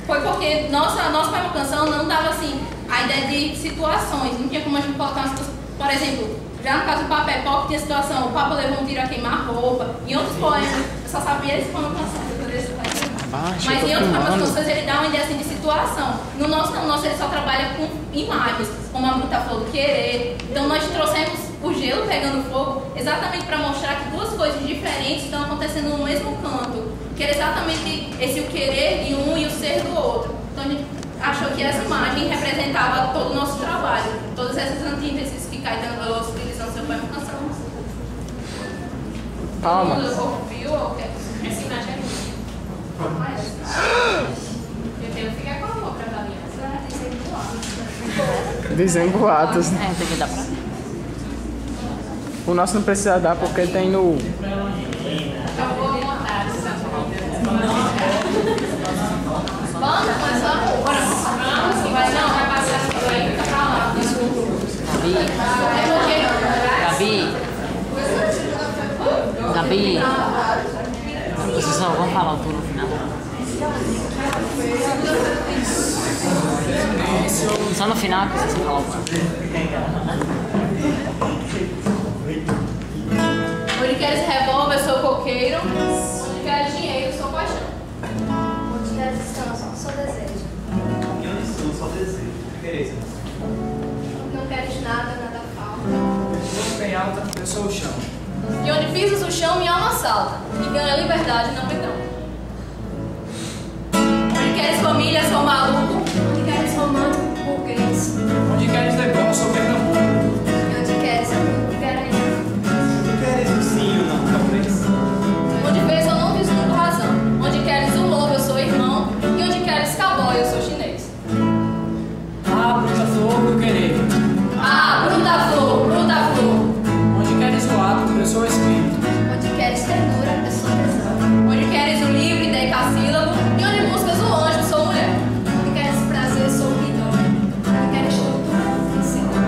foi porque nossa primeira canção não dava assim a ideia de situações, não tinha como a gente colocar umas coisas, por exemplo, já no caso do Papel Pop tinha a situação, o Papa levou um tiro a queimar roupa, em outros poemas, eu só sabia esse poema canção, mas em outras canções ele dá uma ideia assim de situação. No nosso não, nosso ele só trabalha com imagens, como a Bruta falou, do querer. Então nós trouxemos o gelo pegando fogo exatamente para mostrar que duas coisas diferentes estão acontecendo no mesmo canto. Que era exatamente esse o querer de um e o ser do outro. Então a gente achou que essa imagem representava todo o nosso trabalho, todas essas antíteses que Caetano falou utilizando seu poema canção. Palma. Ouviu ou quer? Essa imagem é minha. Eu tenho que ficar com a boca pra aliança. Dizem boatos. É, tem que dar pra mim. O nosso não precisa dar porque tem no. Eu vou montar essa banda, começou a bora. Vai não, vai passar isso aí, tá pra lá. Gabi. Vocês só vão falar o turno final. Só no final que vocês vão falar o turno. Onde queres revólver, sou coqueiro. Onde queres dinheiro, sou paixão. Onde queres descanso, sou desejo. E onde estou, só desejo. Querer. Não queres nada, nada falta. Onde tem alta, eu sou o chão. E onde pisas o chão, minha alma salta. E ganha liberdade, não perdão. Onde queres família, sou maluco. Onde queres romântico, burguês. Onde queres levar, eu sou Pernambuco. E onde queres amigo, garanhão. Tu queres um sim ou não, talvez. Onde vês eu não vislumbro razão. Onde queres o lobo, eu sou irmão. E onde queres cowboy, eu sou chinês. Ah, bruta flor do querer. Ah, bruta flor, bruta flor. Onde queres o ato, eu sou o espírito. Onde queres ternura, eu sou tesão. Onde queres o livre, decassílabo. E onde buscas o anjo, sou mulher. Onde queres prazer, sou idóia. Onde queres tudo, vencedor.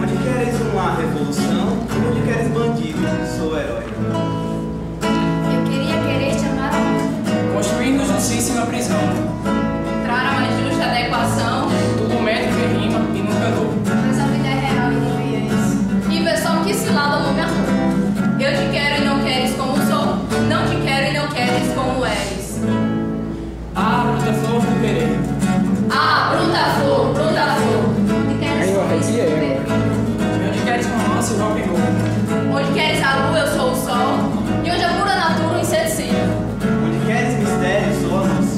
Onde queres uma revolução, e onde queres bandido, sou herói. Eu queria querer te amar muito. Construindo justiça em uma prisão. Entrar a mais justa adequação. Tudo métrico e rima e nunca dou. Mas a vida é real e não é isso. E vê só que cilada não me arruma. Eu te quero e não queres como sou. Não te quero e não queres como eres. Ah, bruta flor do querer. Ah, bruta flor, bruta flor. Onde queres Aí eu sorriso, arrepiei. E onde queres romance, rock and roll. Onde queres a lua, eu sou o sol. E onde a pura natura, o inseticídio. Onde queres mistério, sou a luz.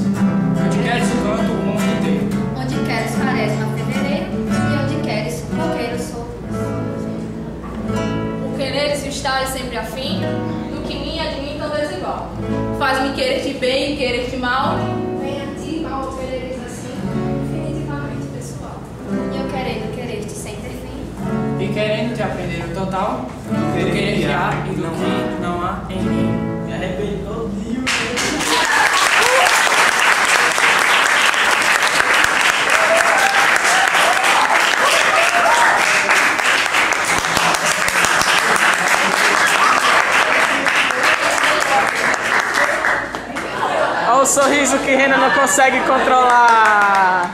Onde queres o canto, o mundo inteiro. Onde queres quaresma, fevereiro. E onde queres roqueiro, sou. O querer e o estar é sempre afim. Do que mim é de mim tão desigual. Faz-me querer te bem e querer te mal. Vem a ti, mal quereres assim, infinitivamente pessoal. E eu querendo querer-te sem ter fim. E querendo te aprender o total, do querer que há e do que não há em mim. Me arrebentou, Deus. Olha o sorriso que Renan não consegue controlar.